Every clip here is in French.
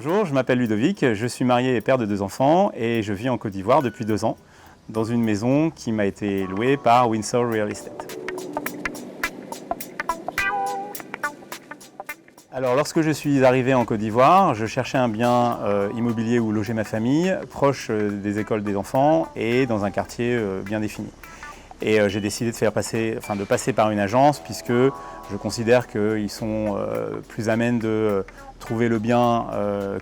Bonjour, je m'appelle Ludovic, je suis marié et père de 2 enfants et je vis en Côte d'Ivoire depuis 2 ans dans une maison qui m'a été louée par Windsor Real Estate. Alors lorsque je suis arrivé en Côte d'Ivoire, je cherchais un bien immobilier où loger ma famille, proche des écoles des enfants et dans un quartier bien défini. Et j'ai décidé de passer par une agence puisque je considère qu'ils sont plus amènes de trouver le bien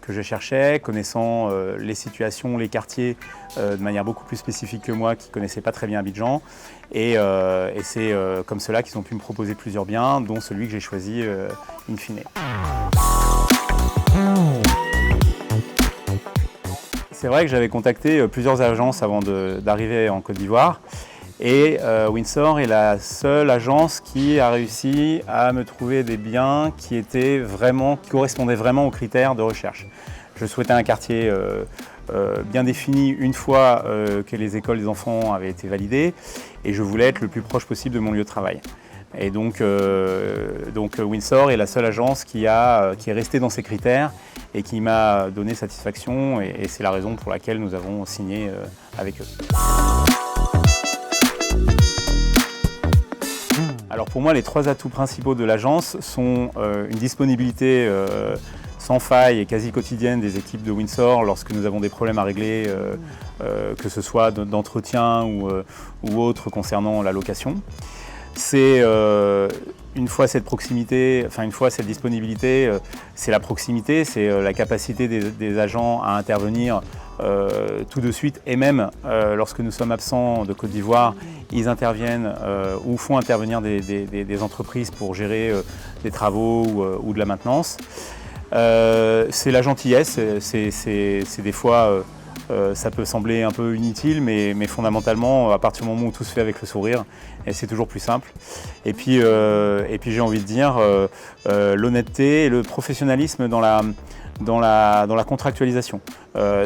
que je cherchais, connaissant les situations, les quartiers de manière beaucoup plus spécifique que moi qui ne connaissais pas très bien Abidjan. Et c'est comme cela qu'ils ont pu me proposer plusieurs biens, dont celui que j'ai choisi in fine. C'est vrai que j'avais contacté plusieurs agences avant d'arriver en Côte d'Ivoire. Et Windsor est la seule agence qui a réussi à me trouver des biens qui correspondaient vraiment aux critères de recherche. Je souhaitais un quartier bien défini une fois que les écoles des enfants avaient été validées et je voulais être le plus proche possible de mon lieu de travail. Et donc Windsor est la seule agence qui est restée dans ces critères et qui m'a donné satisfaction et c'est la raison pour laquelle nous avons signé avec eux. Alors pour moi, les 3 atouts principaux de l'agence sont une disponibilité sans faille et quasi quotidienne des équipes de Windsor lorsque nous avons des problèmes à régler, que ce soit d'entretien ou autre concernant la location. C'est une fois cette disponibilité, c'est la proximité, c'est la capacité des agents à intervenir tout de suite et même lorsque nous sommes absents de Côte d'Ivoire, ils interviennent ou font intervenir des entreprises pour gérer des travaux ou de la maintenance. C'est la gentillesse, c'est des fois ça peut sembler un peu inutile, mais fondamentalement, à partir du moment où tout se fait avec le sourire, c'est toujours plus simple. Et puis j'ai envie de dire l'honnêteté et le professionnalisme dans la contractualisation.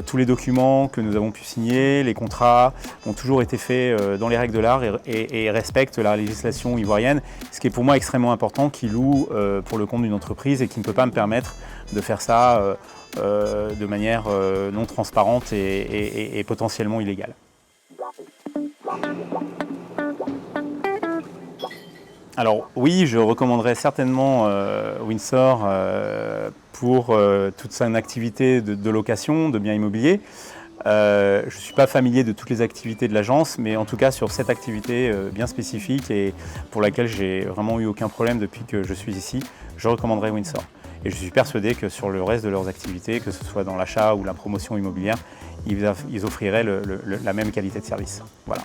Tous les documents que nous avons pu signer, les contrats, ont toujours été faits dans les règles de l'art et respectent la législation ivoirienne, ce qui est pour moi extrêmement important, qui loue pour le compte d'une entreprise et qui ne peut pas me permettre de faire ça de manière non transparente et potentiellement illégale. Alors oui, je recommanderais certainement Windsor pour toute son activité de location, de biens immobiliers. Je ne suis pas familier de toutes les activités de l'agence, mais en tout cas sur cette activité bien spécifique et pour laquelle j'ai vraiment eu aucun problème depuis que je suis ici, je recommanderais Windsor. Et je suis persuadé que sur le reste de leurs activités, que ce soit dans l'achat ou la promotion immobilière, ils offriraient la même qualité de service. Voilà.